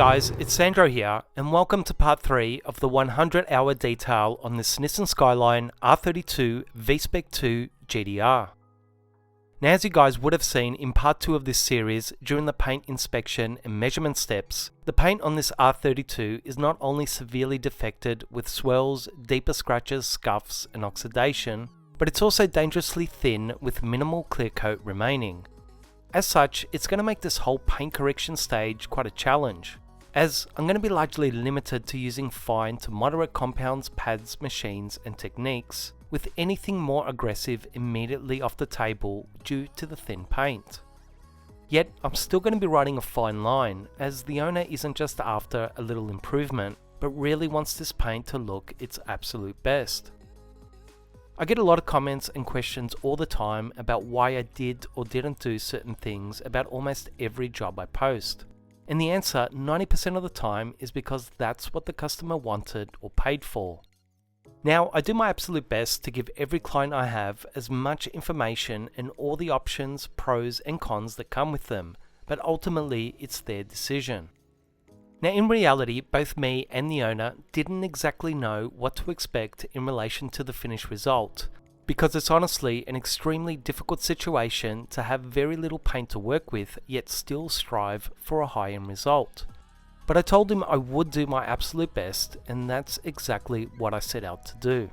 guys, it's Sandro here, and welcome to part 3 of the 100-hour detail on this Nissan Skyline R32 V-spec 2 GTR. Now, as you guys would have seen in part 2 of this series during the paint inspection and measurement steps, the paint on this R32 is not only severely defected with swells, deeper scratches, scuffs and oxidation, but it's also dangerously thin with minimal clear coat remaining. As such, it's going to make this whole paint correction stage quite a challenge, as I'm going to be largely limited to using fine to moderate compounds, pads, machines and techniques, with anything more aggressive immediately off the table due to the thin paint. Yet, I'm still going to be riding a fine line, as the owner isn't just after a little improvement, but really wants this paint to look its absolute best. I get a lot of comments and questions all the time about why I did or didn't do certain things about almost every job I post. And the answer 90% of the time is because that's what the customer wanted or paid for. Now, I do my absolute best to give every client I have as much information and all the options, pros and cons that come with them, but ultimately it's their decision. Now, in reality, both me and the owner didn't exactly know what to expect in relation to the finished result, because it's honestly an extremely difficult situation to have very little paint to work with, yet still strive for a high-end result. But I told him I would do my absolute best, and that's exactly what I set out to do.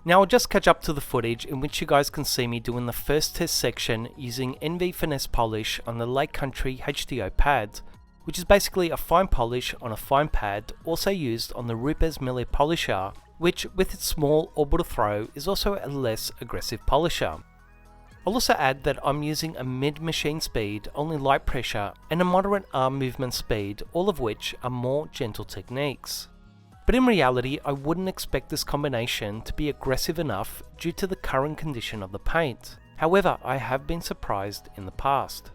Now, I'll just catch up to the footage in which you guys can see me doing the first test section using NV Finesse polish on the Lake Country HDO pad, which is basically a fine polish on a fine pad, also used on the Rupes Mille polisher, which with its small orbital throw is also a less aggressive polisher. I'll also add that I'm using a mid-machine speed, only light pressure, and a moderate arm movement speed, all of which are more gentle techniques. But in reality, I wouldn't expect this combination to be aggressive enough due to the current condition of the paint. However, I have been surprised in the past.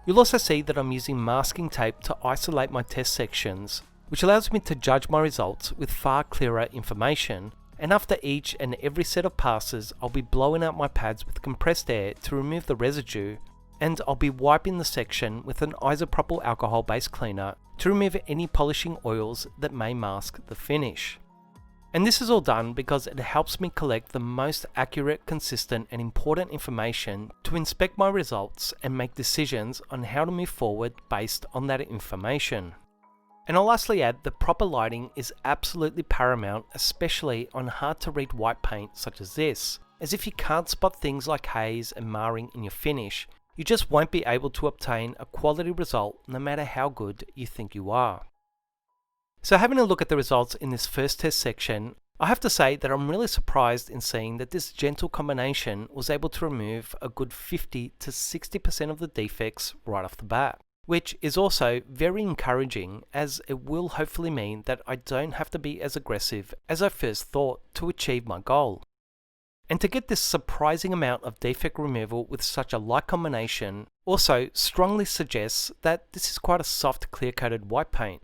You'll also see that I'm using masking tape to isolate my test sections, which allows me to judge my results with far clearer information, and after each and every set of passes I'll be blowing out my pads with compressed air to remove the residue, and I'll be wiping the section with an isopropyl alcohol based cleaner to remove any polishing oils that may mask the finish. And this is all done because it helps me collect the most accurate, consistent and important information to inspect my results and make decisions on how to move forward based on that information. And I'll lastly add that proper lighting is absolutely paramount, especially on hard to read white paint such as this, as if you can't spot things like haze and marring in your finish, you just won't be able to obtain a quality result no matter how good you think you are. So having a look at the results in this first test section, I have to say that I'm really surprised in seeing that this gentle combination was able to remove a good 50 to 60% of the defects right off the bat, which is also very encouraging, as it will hopefully mean that I don't have to be as aggressive as I first thought to achieve my goal. And to get this surprising amount of defect removal with such a light combination also strongly suggests that this is quite a soft clear-coated white paint.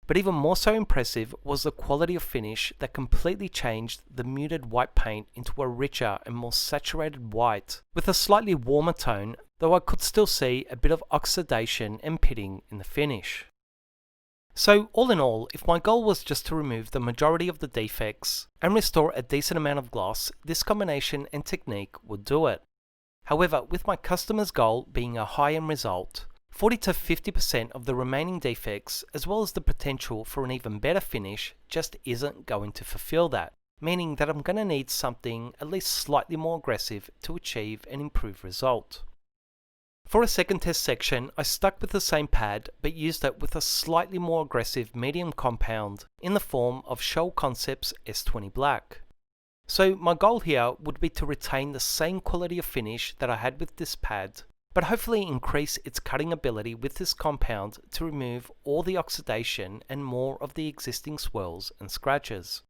But even more so impressive was the quality of finish that completely changed the muted white paint into a richer and more saturated white with a slightly warmer tone, though I could still see a bit of oxidation and pitting in the finish. So all in all, if my goal was just to remove the majority of the defects and restore a decent amount of gloss, this combination and technique would do it. However, with my customer's goal being a high-end result, 40 to 50% of the remaining defects, as well as the potential for an even better finish, just isn't going to fulfill that, meaning that I'm going to need something at least slightly more aggressive to achieve an improved result. For a second test section, I stuck with the same pad, but used it with a slightly more aggressive medium compound in the form of Shoal Concepts S20 Black. So my goal here would be to retain the same quality of finish that I had with this pad, but hopefully increase its cutting ability with this compound to remove all the oxidation and more of the existing swirls and scratches.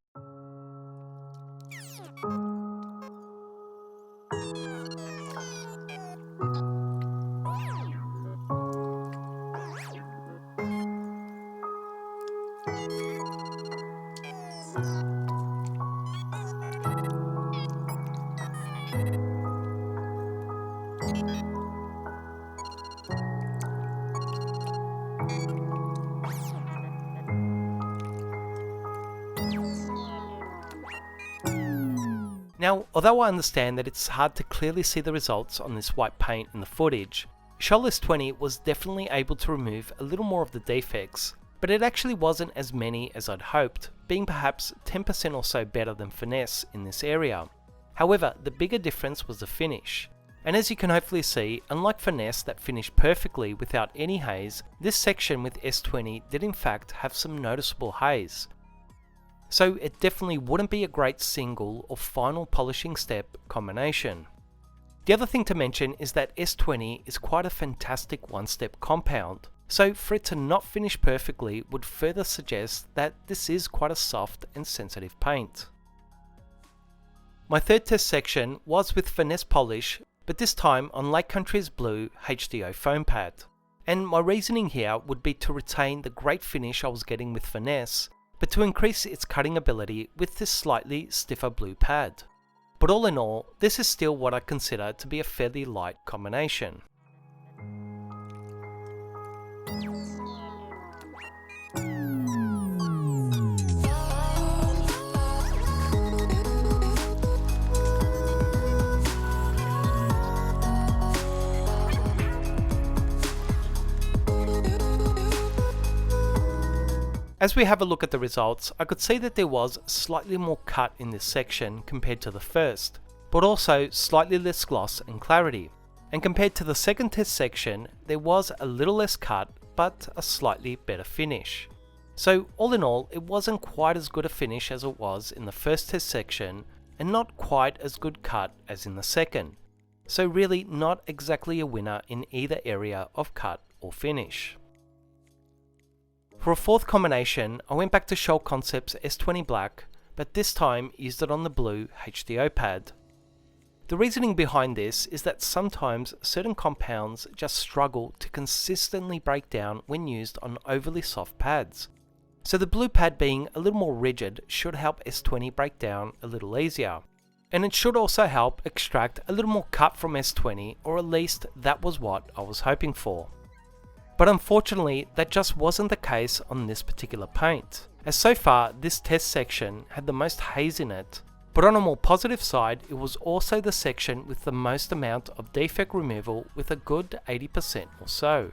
Now, although I understand that it's hard to clearly see the results on this white paint in the footage, Shoal S20 was definitely able to remove a little more of the defects, but it actually wasn't as many as I'd hoped, being perhaps 10% or so better than Finesse in this area. However, the bigger difference was the finish. And as you can hopefully see, unlike Finesse that finished perfectly without any haze, this section with S20 did in fact have some noticeable haze. So it definitely wouldn't be a great single or final polishing step combination. The other thing to mention is that S20 is quite a fantastic one-step compound, so for it to not finish perfectly would further suggest that this is quite a soft and sensitive paint. My third test section was with Finesse polish, but this time on Lake Country's blue HDO foam pad. And my reasoning here would be to retain the great finish I was getting with Finesse, but to increase its cutting ability with this slightly stiffer blue pad. But all in all, this is still what I consider to be a fairly light combination. As we have a look at the results, I could see that there was slightly more cut in this section compared to the first, but also slightly less gloss and clarity. And compared to the second test section, there was a little less cut, but a slightly better finish. So all in all, it wasn't quite as good a finish as it was in the first test section, and not quite as good cut as in the second. So really not exactly a winner in either area of cut or finish. For a fourth combination, I went back to Shoal Concepts S20 Black, but this time used it on the blue HDO pad. The reasoning behind this is that sometimes certain compounds just struggle to consistently break down when used on overly soft pads. So the blue pad being a little more rigid should help S20 break down a little easier. And it should also help extract a little more cut from S20, or at least that was what I was hoping for. But unfortunately, that just wasn't the case on this particular paint, as so far this test section had the most haze in it, but on a more positive side, it was also the section with the most amount of defect removal, with a good 80% or so.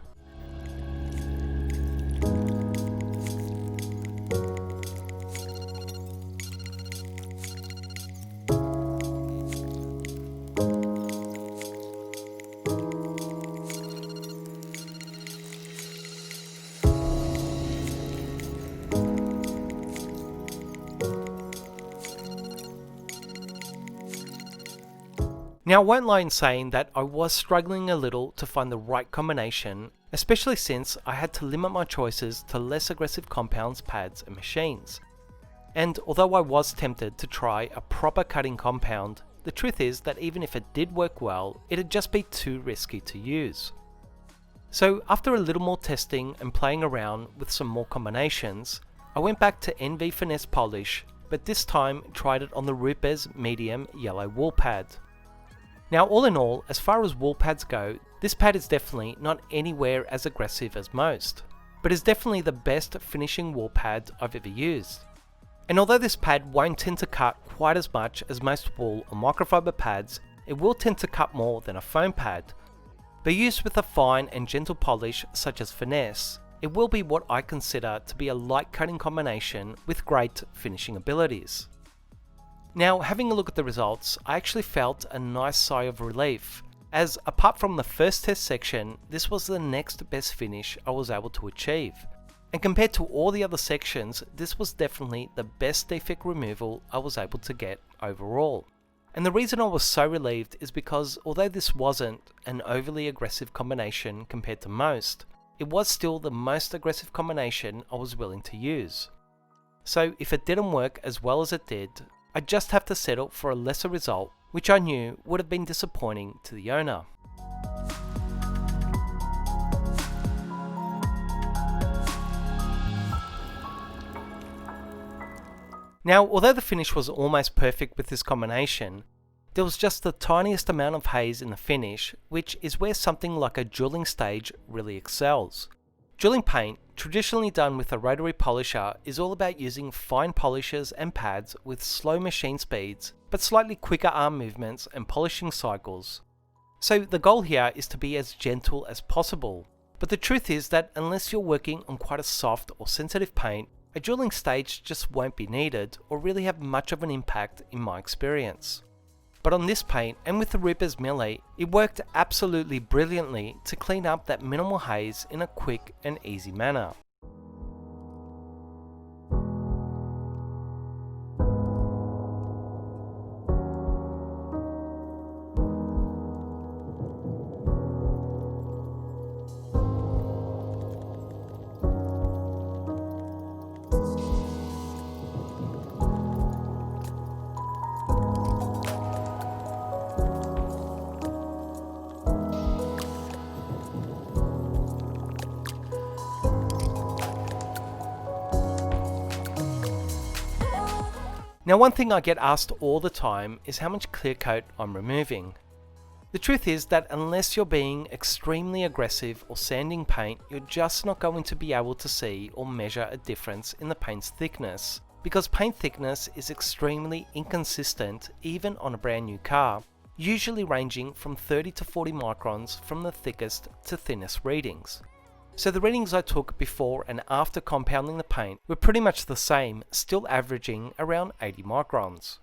Now I won't lie in saying that I was struggling a little to find the right combination, especially since I had to limit my choices to less aggressive compounds, pads and machines. And although I was tempted to try a proper cutting compound, the truth is that even if it did work well, it'd just be too risky to use. So after a little more testing and playing around with some more combinations, I went back to NV Finesse Polish, but this time tried it on the Rupes medium yellow wool pad. Now all in all, as far as wool pads go, this pad is definitely not anywhere as aggressive as most, but is definitely the best finishing wool pad I've ever used. And although this pad won't tend to cut quite as much as most wool or microfiber pads, it will tend to cut more than a foam pad. But used with a fine and gentle polish such as Finesse, it will be what I consider to be a light cutting combination with great finishing abilities. Now, having a look at the results, I actually felt a nice sigh of relief, as apart from the first test section, this was the next best finish I was able to achieve. And compared to all the other sections, this was definitely the best defect removal I was able to get overall. And the reason I was so relieved is because although this wasn't an overly aggressive combination compared to most, it was still the most aggressive combination I was willing to use. So if it didn't work as well as it did, I'd just have to settle for a lesser result, which I knew would have been disappointing to the owner. Now, although the finish was almost perfect with this combination, there was just the tiniest amount of haze in the finish, which is where something like a dueling stage really excels. Drilling paint, traditionally done with a rotary polisher, is all about using fine polishers and pads with slow machine speeds, but slightly quicker arm movements and polishing cycles. So the goal here is to be as gentle as possible. But the truth is that unless you're working on quite a soft or sensitive paint, a drilling stage just won't be needed or really have much of an impact in my experience. But on this paint, and with the Reaper's Melee, it worked absolutely brilliantly to clean up that minimal haze in a quick and easy manner. Now, one thing I get asked all the time is how much clear coat I'm removing. The truth is that unless you're being extremely aggressive or sanding paint, you're just not going to be able to see or measure a difference in the paint's thickness, because paint thickness is extremely inconsistent even on a brand new car, usually ranging from 30 to 40 microns from the thickest to thinnest readings. So the readings I took before and after compounding the paint were pretty much the same, still averaging around 80 microns.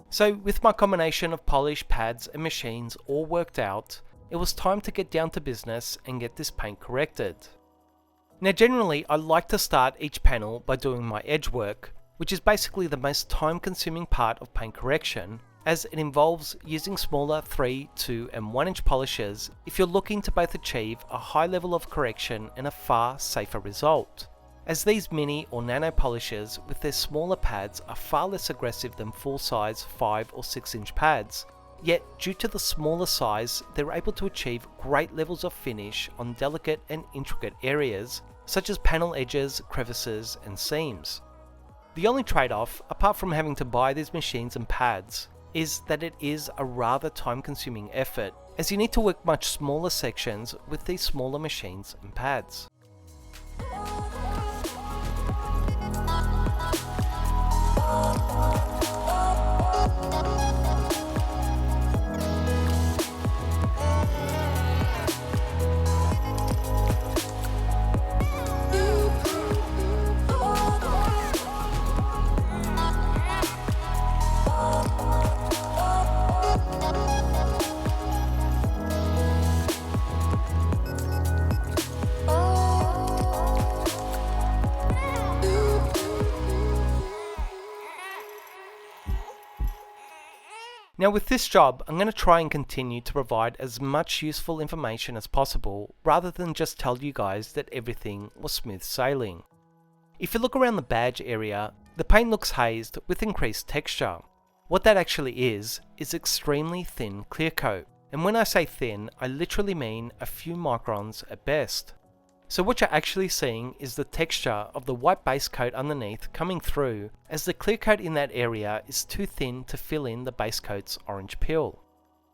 So with my combination of polish, pads and machines all worked out, it was time to get down to business and get this paint corrected. Now generally I like to start each panel by doing my edge work, which is basically the most time consuming part of paint correction, as it involves using smaller 3, 2 and 1 inch polishers if you're looking to both achieve a high level of correction and a far safer result, as these mini or nano polishers with their smaller pads are far less aggressive than full size 5 or 6 inch pads. Yet, due to the smaller size, they're able to achieve great levels of finish on delicate and intricate areas, such as panel edges, crevices, and seams. The only trade-off, apart from having to buy these machines and pads, is that it is a rather time-consuming effort, as you need to work much smaller sections with these smaller machines and pads. Now with this job, I'm going to try and continue to provide as much useful information as possible, rather than just tell you guys that everything was smooth sailing. If you look around the badge area, the paint looks hazed with increased texture. What that actually is extremely thin clear coat, and when I say thin, I literally mean a few microns at best. So what you're actually seeing is the texture of the white base coat underneath coming through, as the clear coat in that area is too thin to fill in the base coat's orange peel.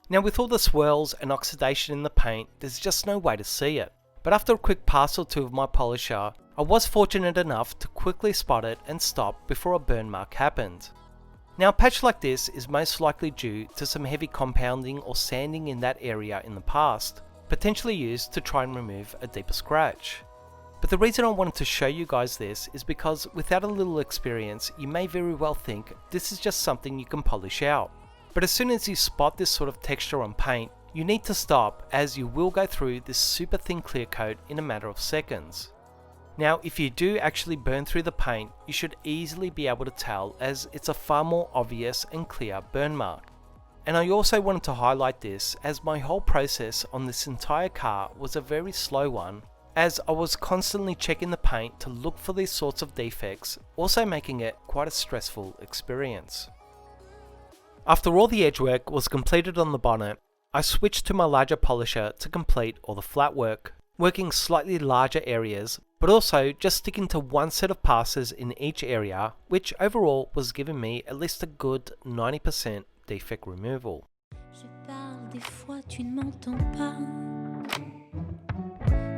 Now with all the swirls and oxidation in the paint, there's just no way to see it. But after a quick pass or two of my polisher, I was fortunate enough to quickly spot it and stop before a burn mark happened. Now a patch like this is most likely due to some heavy compounding or sanding in that area in the past, potentially used to try and remove a deeper scratch. But the reason I wanted to show you guys this is because without a little experience, you may very well think this is just something you can polish out. But as soon as you spot this sort of texture on paint, you need to stop, as you will go through this super thin clear coat in a matter of seconds. Now if you do actually burn through the paint, you should easily be able to tell, as it's a far more obvious and clear burn mark. And I also wanted to highlight this, as my whole process on this entire car was a very slow one, as I was constantly checking the paint to look for these sorts of defects, also making it quite a stressful experience. After all the edge work was completed on the bonnet, I switched to my larger polisher to complete all the flat work, working slightly larger areas, but also just sticking to one set of passes in each area, which overall was giving me at least a good 90% defect removal. Je parle des fois, tu ne m'entends pas.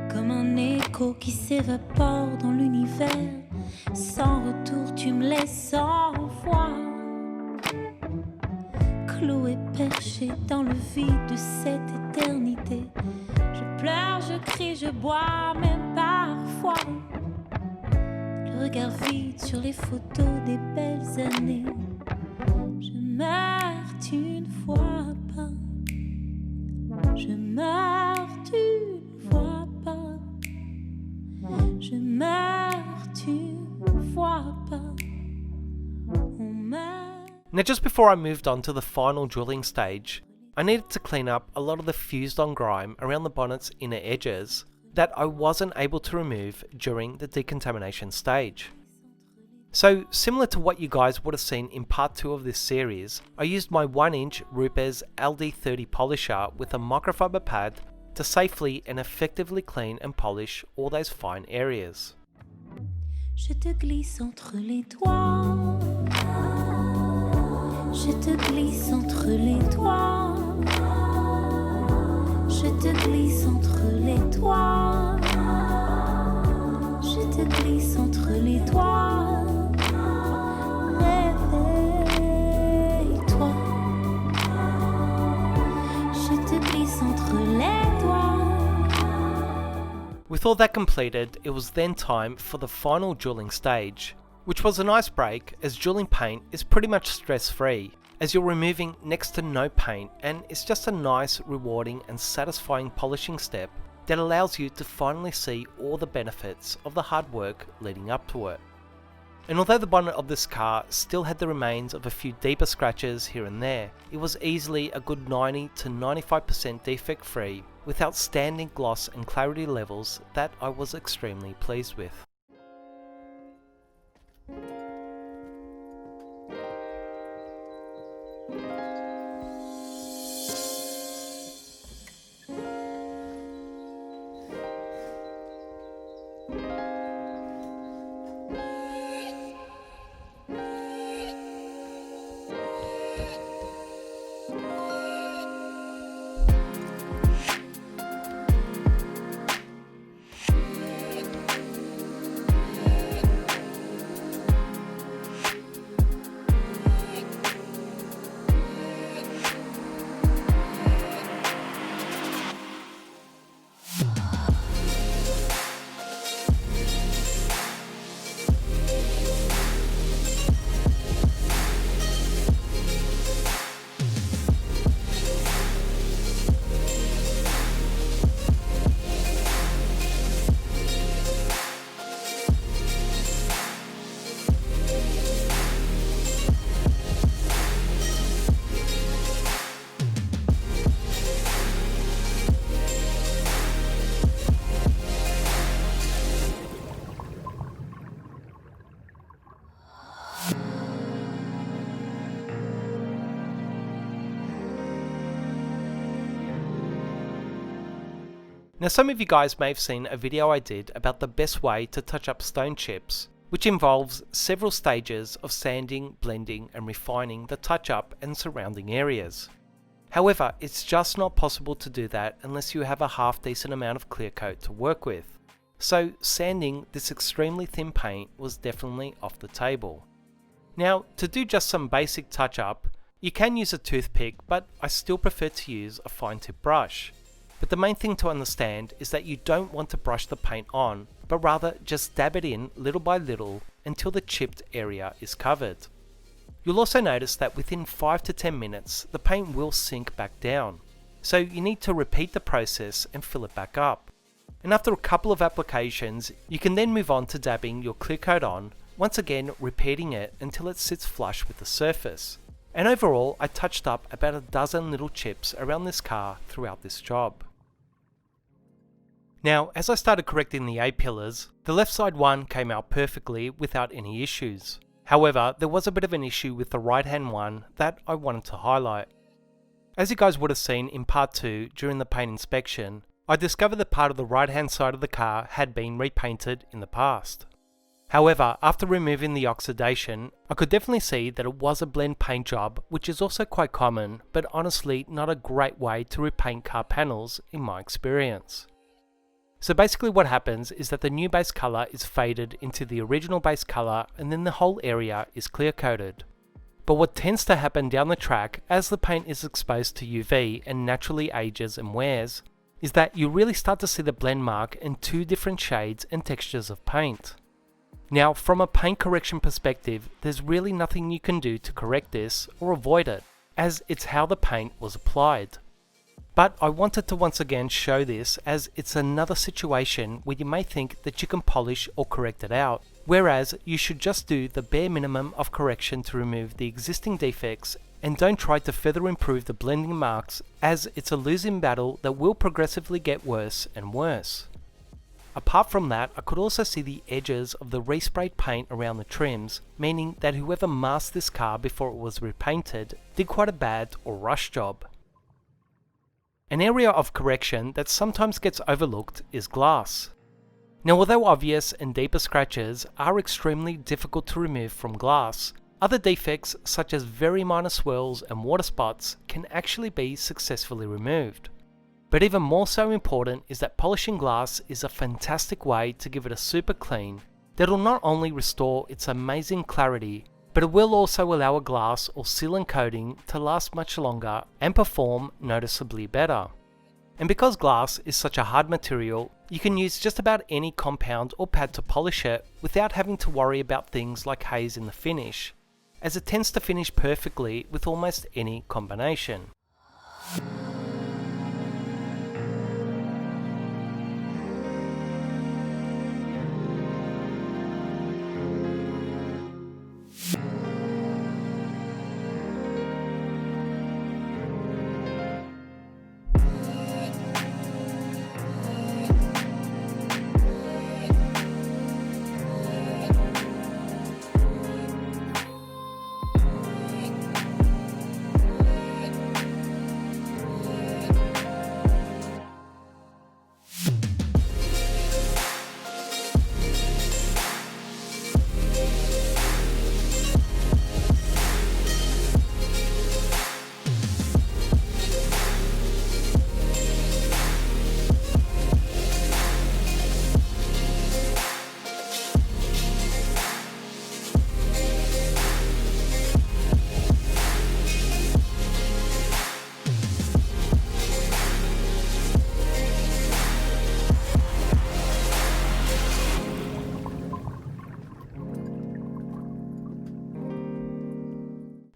Comme un écho qui s'évapore dans l'univers. Sans retour, tu me laisses sans voix. Cloué, perché dans le vide de cette éternité. Je pleure, je crie, je bois, même parfois. Le regard vide sur les photos des belles années. Je meurs, tu ne vois pas. Je meurs, tu ne vois pas. Je meurs, tu ne vois pas. On meurt. Now just before I moved on to the final drilling stage, I needed to clean up a lot of the fused on grime around the bonnet's inner edges that I wasn't able to remove during the decontamination stage. So similar to what you guys would have seen in part 2 of this series, I used my 1-inch Rupes LD30 polisher with a microfiber pad to safely and effectively clean and polish all those fine areas. Je te glisse entre les doigts. Je te glisse entre les doigts. Je te glisse entre les doigts. Je te glisse entre les doigts. Réveille-toi. Je te glisse entre les doigts. With all that completed, it was then time for the final drilling stage, which was a nice break as drilling paint is pretty much stress-free, as you're removing next to no paint, and it's just a nice, rewarding and satisfying polishing step that allows you to finally see all the benefits of the hard work leading up to it. And although the bonnet of this car still had the remains of a few deeper scratches here and there, it was easily a good 90 to 95% defect free with outstanding gloss and clarity levels that I was extremely pleased with. Now some of you guys may have seen a video I did about the best way to touch up stone chips, which involves several stages of sanding, blending and refining the touch up and surrounding areas. However, it's just not possible to do that unless you have a half decent amount of clear coat to work with. So sanding this extremely thin paint was definitely off the table. Now to do just some basic touch up, you can use a toothpick, but I still prefer to use a fine tip brush. But the main thing to understand is that you don't want to brush the paint on, but rather just dab it in little by little until the chipped area is covered. You'll also notice that within 5 to 10 minutes the paint will sink back down, so you need to repeat the process and fill it back up. And after a couple of applications, you can then move on to dabbing your clear coat on, once again repeating it until it sits flush with the surface. And overall I touched up about a dozen little chips around this car throughout this job. Now, as I started correcting the A-pillars, the left side one came out perfectly without any issues. However, there was a bit of an issue with the right hand one that I wanted to highlight. As you guys would have seen in part 2 during the paint inspection, I discovered that part of the right hand side of the car had been repainted in the past. However, after removing the oxidation, I could definitely see that it was a blend paint job, which is also quite common, but honestly not a great way to repaint car panels in my experience. So basically what happens is that the new base colour is faded into the original base colour and then the whole area is clear coated. But what tends to happen down the track as the paint is exposed to UV and naturally ages and wears, is that you really start to see the blend mark in two different shades and textures of paint. Now, from a paint correction perspective, there's really nothing you can do to correct this or avoid it, as it's how the paint was applied. But I wanted to once again show this, as it's another situation where you may think that you can polish or correct it out, whereas you should just do the bare minimum of correction to remove the existing defects and don't try to further improve the blending marks, as it's a losing battle that will progressively get worse and worse. Apart from that, I could also see the edges of the resprayed paint around the trims, meaning that whoever masked this car before it was repainted did quite a bad or rush job. An area of correction that sometimes gets overlooked is glass. Now, although obvious and deeper scratches are extremely difficult to remove from glass, other defects such as very minor swirls and water spots can actually be successfully removed. But even more so important is that polishing glass is a fantastic way to give it a super clean that'll not only restore its amazing clarity, but it will also allow a glass or sealant coating to last much longer and perform noticeably better. And because glass is such a hard material, you can use just about any compound or pad to polish it without having to worry about things like haze in the finish, as it tends to finish perfectly with almost any combination.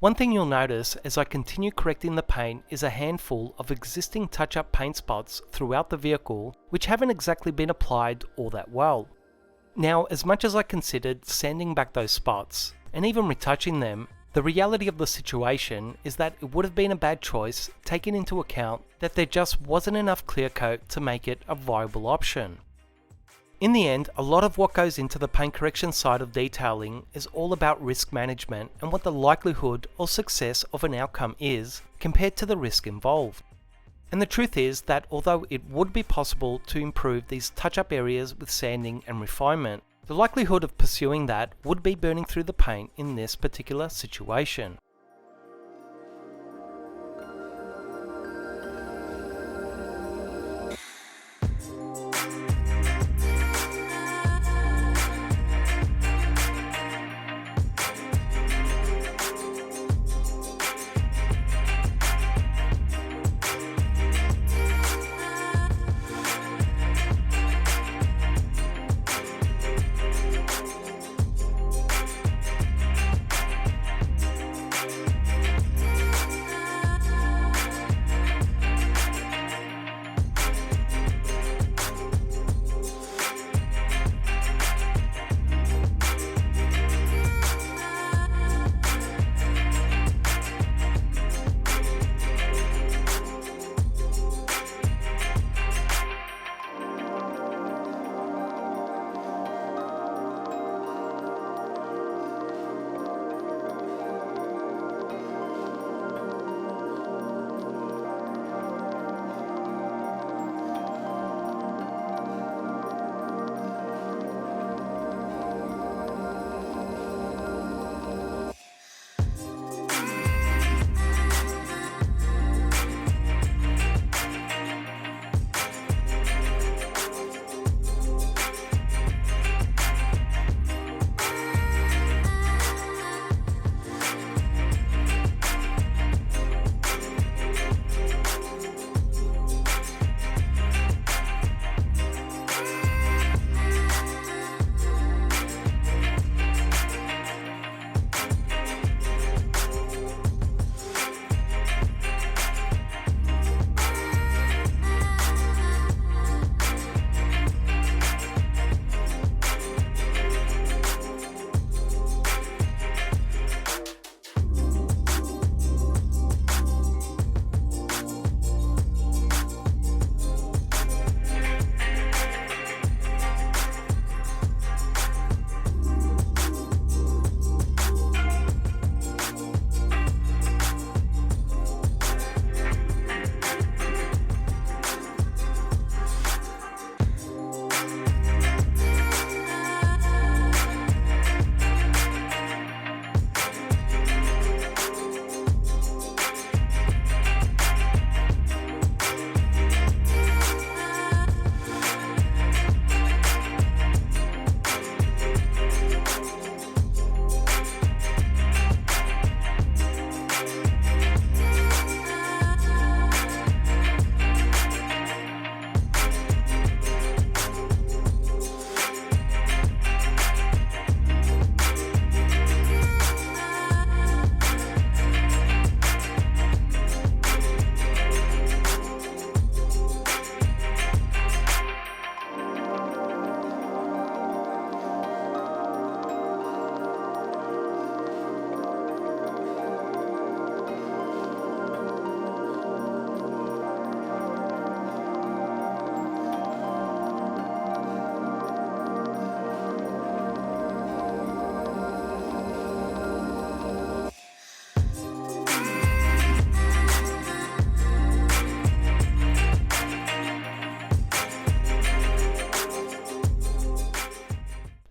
One thing you'll notice as I continue correcting the paint is a handful of existing touch-up paint spots throughout the vehicle which haven't exactly been applied all that well. Now, as much as I considered sanding back those spots and even retouching them, the reality of the situation is that it would have been a bad choice taking into account that there just wasn't enough clear coat to make it a viable option. In the end, a lot of what goes into the paint correction side of detailing is all about risk management and what the likelihood or success of an outcome is compared to the risk involved. And the truth is that although it would be possible to improve these touch-up areas with sanding and refinement, the likelihood of pursuing that would be burning through the paint in this particular situation.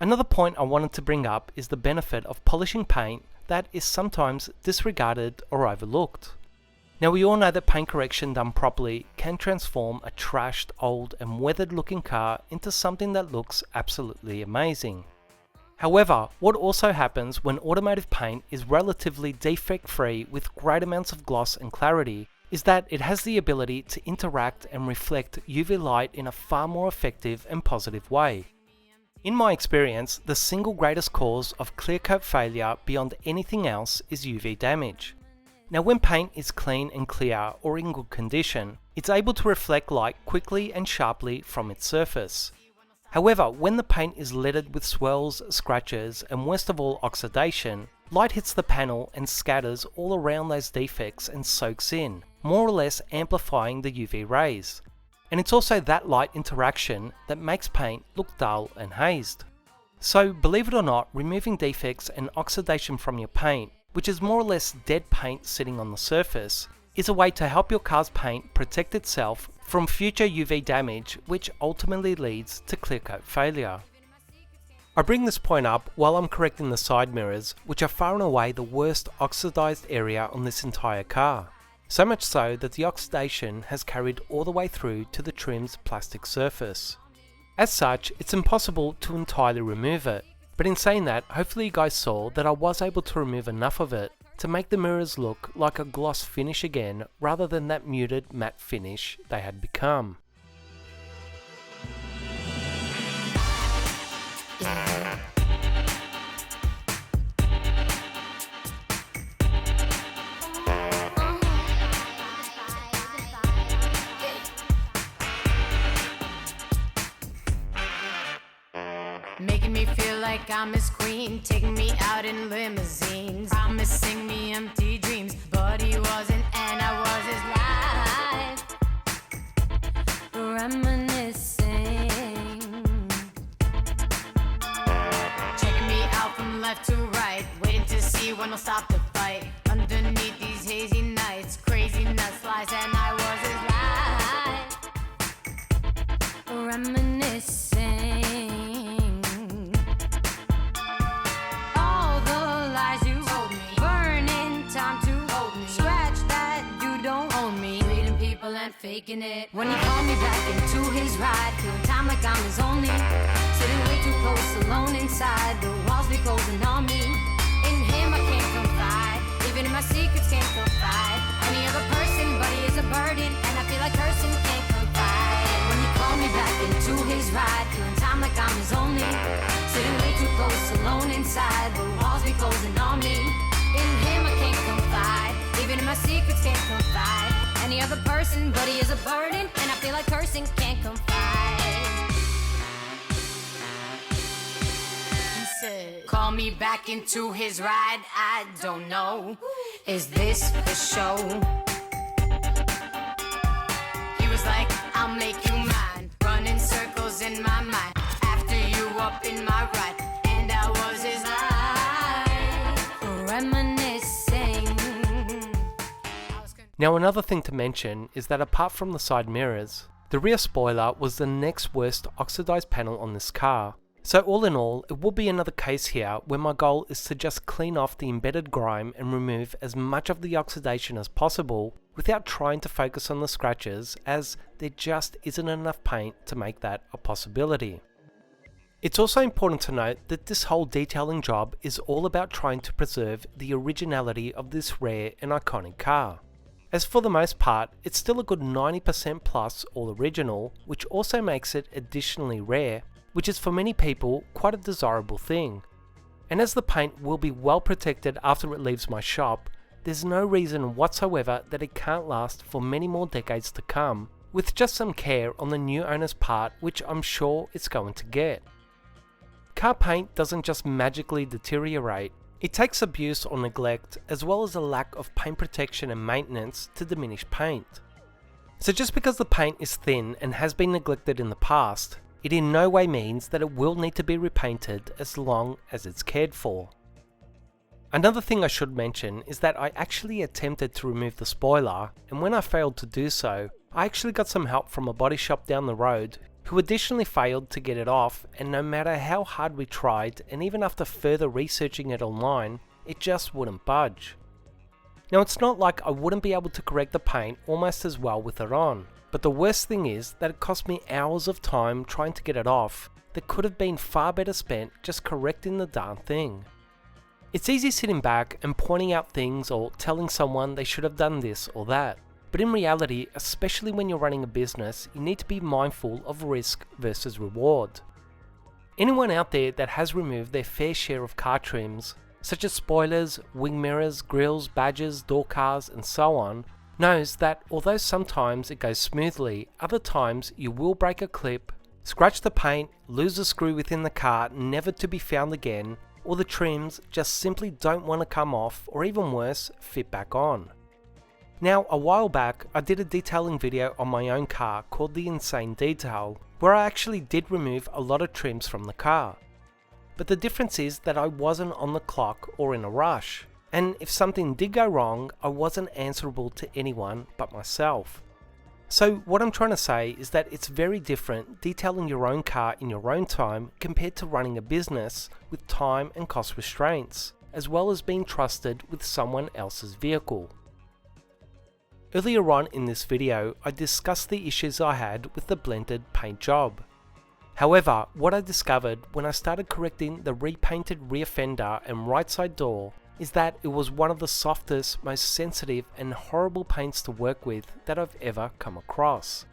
Another point I wanted to bring up is the benefit of polishing paint that is sometimes disregarded or overlooked. Now we all know that paint correction done properly can transform a trashed, old and weathered looking car into something that looks absolutely amazing. However, what also happens when automotive paint is relatively defect free with great amounts of gloss and clarity is that it has the ability to interact and reflect UV light in a far more effective and positive way. In my experience, the single greatest cause of clear coat failure beyond anything else is UV damage. Now when paint is clean and clear or in good condition, it's able to reflect light quickly and sharply from its surface. However, when the paint is leaded with swirls, scratches and worst of all oxidation, light hits the panel and scatters all around those defects and soaks in, more or less amplifying the UV rays. And it's also that light interaction that makes paint look dull and hazed. So believe it or not, removing defects and oxidation from your paint, which is more or less dead paint sitting on the surface, is a way to help your car's paint protect itself from future UV damage, which ultimately leads to clear coat failure. I bring this point up while I'm correcting the side mirrors, which are far and away the worst oxidized area on this entire car. So much so that the oxidation has carried all the way through to the trim's plastic surface. As such, it's impossible to entirely remove it, but in saying that, hopefully you guys saw that I was able to remove enough of it to make the mirrors look like a gloss finish again rather than that muted matte finish they had become. Making me feel like I'm his queen, taking me out in limousines, promising me empty dreams, but he wasn't and I was his life. Reminiscing, checking me out from left to right, waiting to see when I'll stop the fight. Underneath these hazy nights, crazy nuts lies, and I was his life. Reminiscing. Faking it when he called me back into his ride, feeling time like I'm his only, sitting way too close alone inside, the walls be closing on me. In him I can't confide, even in my secrets can't confide. Any other person but he is a burden, and I feel like cursing can't confide. When he called me back into his ride, feeling time like I'm his only, sitting way too close alone inside, the walls be closing on me. In him I can't confide, even in my secrets can't confide. Any other person, but he is a burden, and I feel like cursing can't confide. He said, call me back into his ride, I don't know, is this for show? He was like, I'll make you mine, running circles in my mind, after you up in my ride, and I was his life, reminiscing. Now another thing to mention is that apart from the side mirrors, the rear spoiler was the next worst oxidized panel on this car. So all in all, it will be another case here where my goal is to just clean off the embedded grime and remove as much of the oxidation as possible without trying to focus on the scratches, as there just isn't enough paint to make that a possibility. It's also important to note that this whole detailing job is all about trying to preserve the originality of this rare and iconic car. As for the most part, it's still a good 90% plus all original, which also makes it additionally rare, which is for many people quite a desirable thing. And as the paint will be well protected after it leaves my shop, there's no reason whatsoever that it can't last for many more decades to come, with just some care on the new owner's part, which I'm sure it's going to get. Car paint doesn't just magically deteriorate. It takes abuse or neglect, as well as a lack of paint protection and maintenance to diminish paint. So just because the paint is thin and has been neglected in the past, it in no way means that it will need to be repainted as long as it's cared for. Another thing I should mention is that I actually attempted to remove the spoiler, and when I failed to do so, I actually got some help from a body shop down the road who additionally failed to get it off, and no matter how hard we tried, and even after further researching it online, it just wouldn't budge. Now it's not like I wouldn't be able to correct the paint almost as well with it on, but the worst thing is that it cost me hours of time trying to get it off that could have been far better spent just correcting the darn thing. It's easy sitting back and pointing out things or telling someone they should have done this or that, but in reality, especially when you're running a business, you need to be mindful of risk versus reward. Anyone out there that has removed their fair share of car trims, such as spoilers, wing mirrors, grills, badges, door cars, and so on, knows that although sometimes it goes smoothly, other times you will break a clip, scratch the paint, lose a screw within the car never to be found again, or the trims just simply don't want to come off, or even worse, fit back on. Now, a while back, I did a detailing video on my own car called The Insane Detail, where I actually did remove a lot of trims from the car. But the difference is that I wasn't on the clock or in a rush, and if something did go wrong, I wasn't answerable to anyone but myself. So what I'm trying to say is that it's very different detailing your own car in your own time compared to running a business with time and cost restraints, as well as being trusted with someone else's vehicle. Earlier on in this video, I discussed the issues I had with the blended paint job. However, what I discovered when I started correcting the repainted rear fender and right side door is that it was one of the softest, most sensitive and horrible paints to work with that I've ever come across.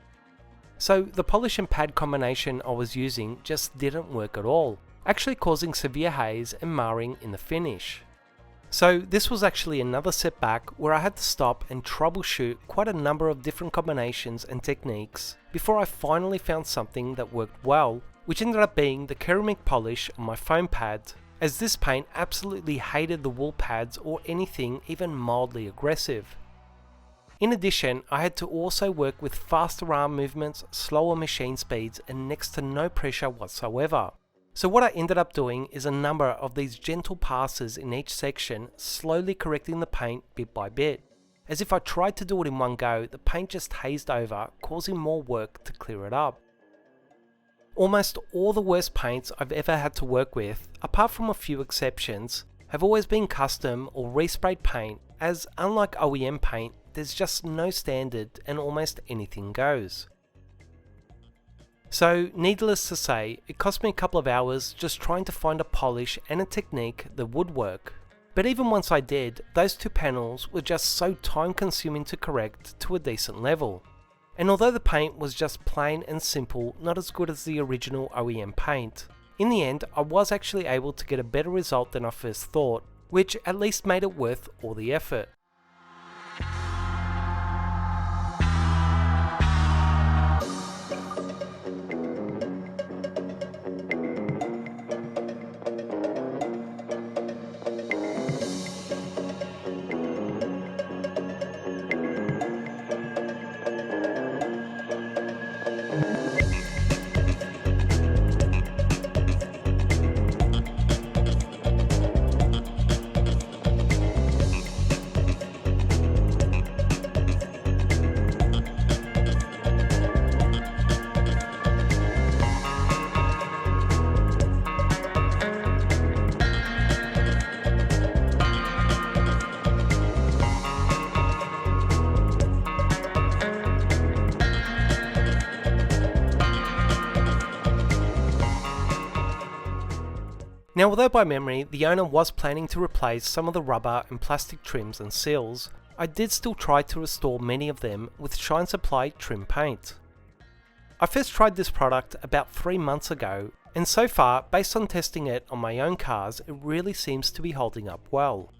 So the polish and pad combination I was using just didn't work at all, actually causing severe haze and marring in the finish. So this was actually another setback where I had to stop and troubleshoot quite a number of different combinations and techniques before I finally found something that worked well, which ended up being the ceramic polish on my foam pad, as this paint absolutely hated the wool pads or anything even mildly aggressive. In addition, I had to also work with faster arm movements, slower machine speeds and next to no pressure whatsoever. So what I ended up doing is a number of these gentle passes in each section, slowly correcting the paint bit by bit. As if I tried to do it in one go, the paint just hazed over, causing more work to clear it up. Almost all the worst paints I've ever had to work with, apart from a few exceptions, have always been custom or resprayed paint, as unlike OEM paint, there's just no standard and almost anything goes. So needless to say, it cost me a couple of hours just trying to find a polish and a technique that would work. But even once I did, those two panels were just so time consuming to correct to a decent level. And although the paint was just plain and simple, not as good as the original OEM paint, in the end I was actually able to get a better result than I first thought, which at least made it worth all the effort. Now, although by memory the owner was planning to replace some of the rubber and plastic trims and seals, I did still try to restore many of them with Shine Supply trim paint. I first tried this product about 3 months ago, and so far, based on testing it on my own cars, it really seems to be holding up well.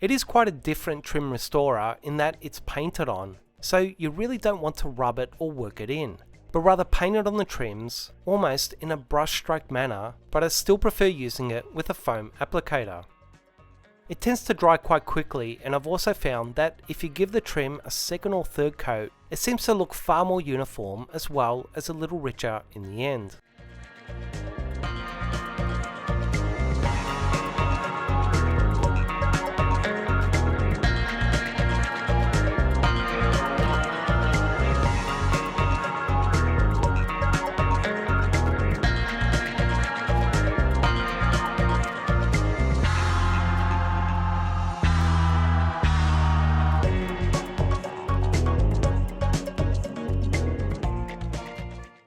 It is quite a different trim restorer in that it's painted on, so you really don't want to rub it or work it in, but rather paint it on the trims, almost in a brush stroke manner, but I still prefer using it with a foam applicator. It tends to dry quite quickly, and I've also found that if you give the trim a second or third coat, it seems to look far more uniform as well as a little richer in the end.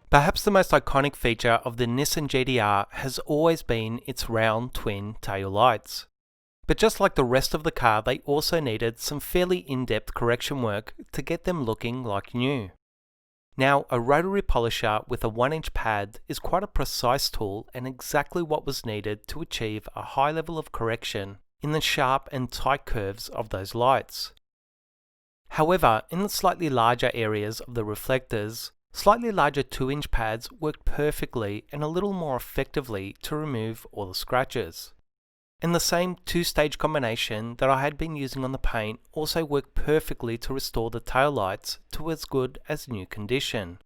Perhaps the most iconic feature of the Nissan GT-R has always been its round twin tail lights. But just like the rest of the car, they also needed some fairly in-depth correction work to get them looking like new. Now, a rotary polisher with a 1-inch pad is quite a precise tool and exactly what was needed to achieve a high level of correction in the sharp and tight curves of those lights. However, in the slightly larger areas of the reflectors, slightly larger 2-inch pads worked perfectly and a little more effectively to remove all the scratches. And the same 2-stage combination that I had been using on the paint also worked perfectly to restore the taillights to as good as new condition.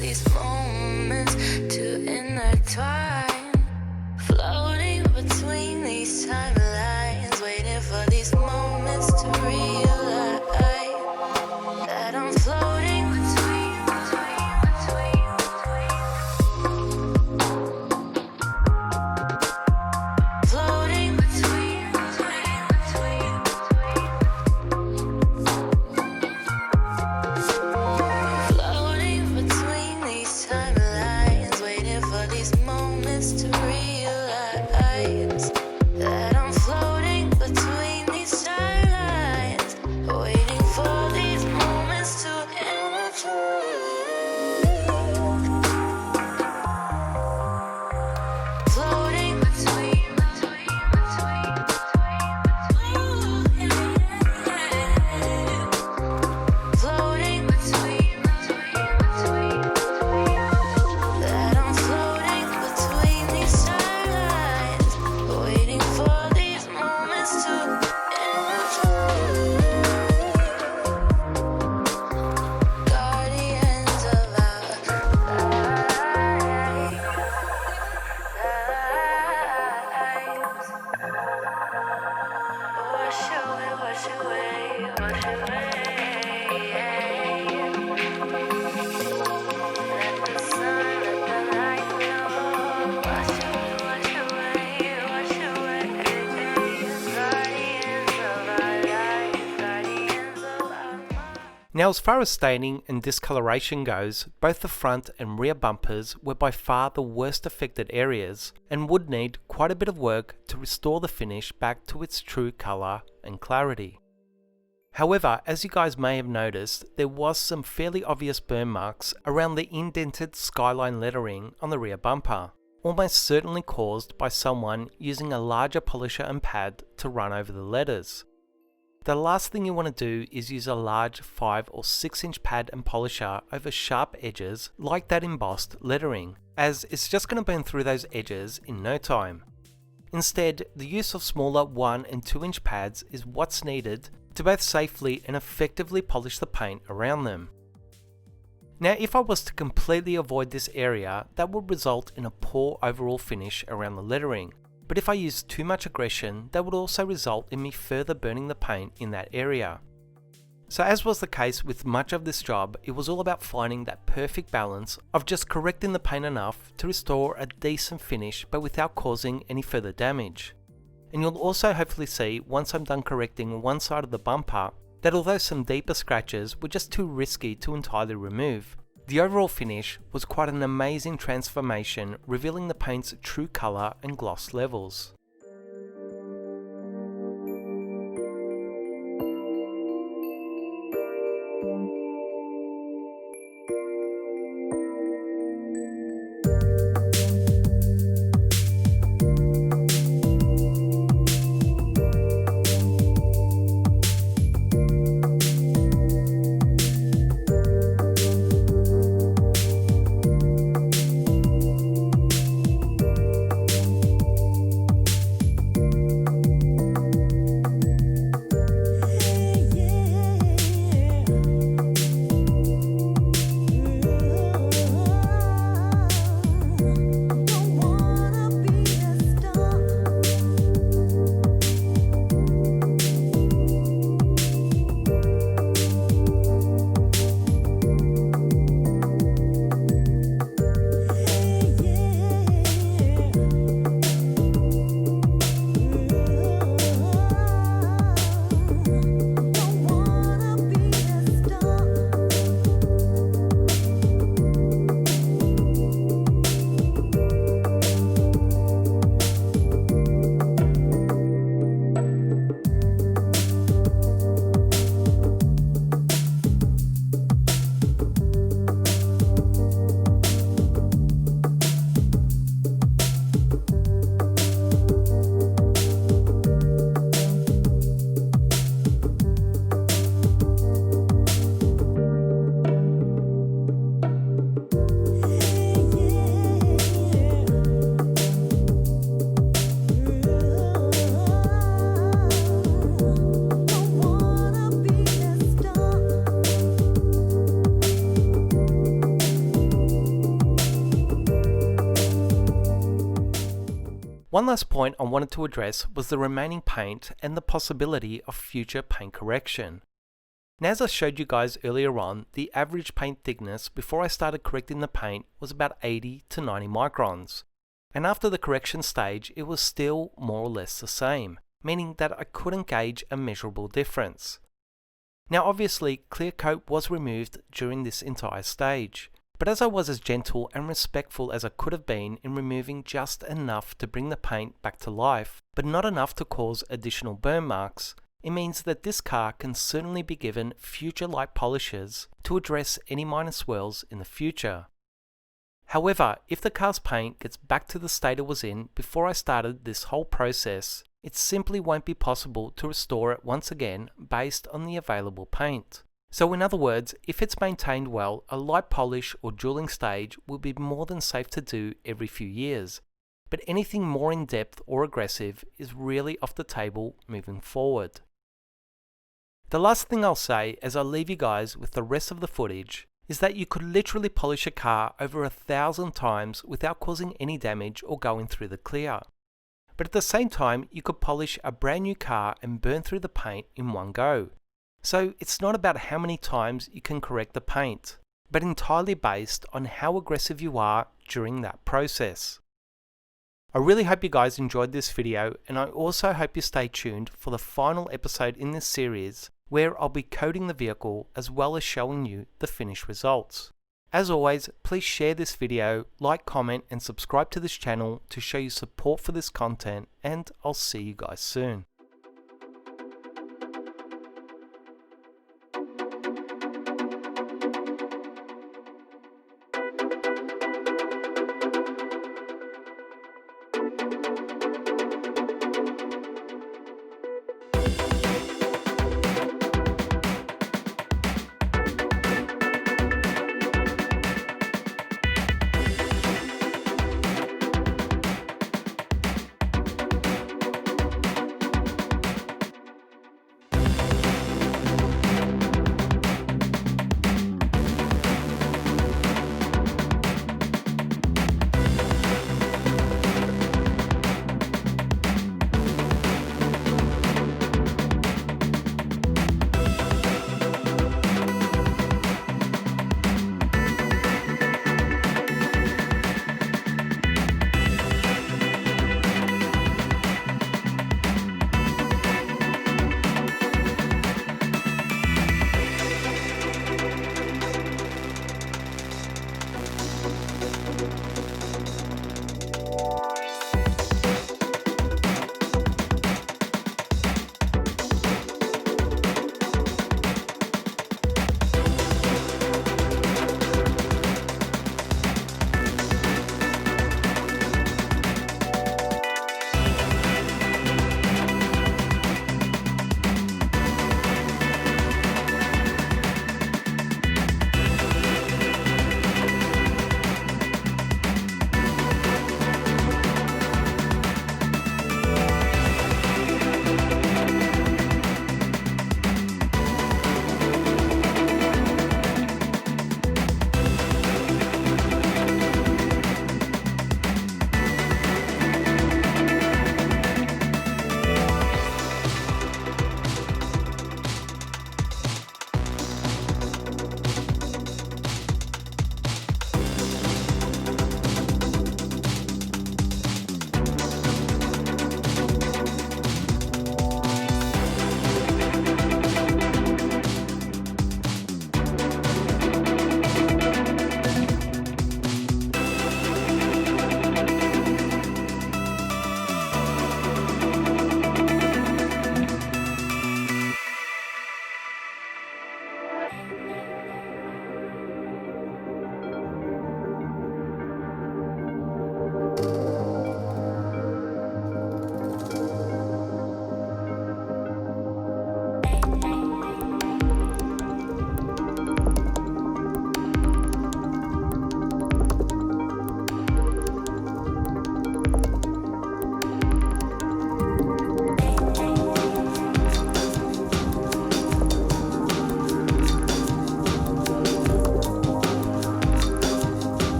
These moments to intertwine, floating between these timelines, waiting for these moments to realize that I'm floating Now, as far as staining and discoloration goes, both the front and rear bumpers were by far the worst affected areas and would need quite a bit of work to restore the finish back to its true colour and clarity. However, as you guys may have noticed, there was some fairly obvious burn marks around the indented Skyline lettering on the rear bumper, almost certainly caused by someone using a larger polisher and pad to run over the letters. The last thing you want to do is use a large 5 or 6 inch pad and polisher over sharp edges like that embossed lettering, as it's just going to burn through those edges in no time. Instead, the use of smaller 1 and 2 inch pads is what's needed to both safely and effectively polish the paint around them. Now, if I was to completely avoid this area, that would result in a poor overall finish around the lettering. But if I used too much aggression, that would also result in me further burning the paint in that area. So as was the case with much of this job, it was all about finding that perfect balance of just correcting the paint enough to restore a decent finish but without causing any further damage. And you'll also hopefully see once I'm done correcting one side of the bumper that although some deeper scratches were just too risky to entirely remove, the overall finish was quite an amazing transformation, revealing the paint's true colour and gloss levels. One last point I wanted to address was the remaining paint and the possibility of future paint correction. Now, as I showed you guys earlier on, the average paint thickness before I started correcting the paint was about 80 to 90 microns. And after the correction stage, it was still more or less the same, meaning that I couldn't gauge a measurable difference. Now obviously, clear coat was removed during this entire stage, but as I was as gentle and respectful as I could have been in removing just enough to bring the paint back to life, but not enough to cause additional burn marks, it means that this car can certainly be given future light polishes to address any minor swirls in the future. However, if the car's paint gets back to the state it was in before I started this whole process, it simply won't be possible to restore it once again based on the available paint. So in other words, if it's maintained well, a light polish or dueling stage will be more than safe to do every few years. But anything more in depth or aggressive is really off the table moving forward. The last thing I'll say as I leave you guys with the rest of the footage is that you could literally polish a car over 1,000 times without causing any damage or going through the clear. But at the same time, you could polish a brand new car and burn through the paint in one go. So it's not about how many times you can correct the paint, but entirely based on how aggressive you are during that process. I really hope you guys enjoyed this video, and I also hope you stay tuned for the final episode in this series where I'll be coating the vehicle as well as showing you the finished results. As always, please share this video, like, comment and subscribe to this channel to show your support for this content, and I'll see you guys soon.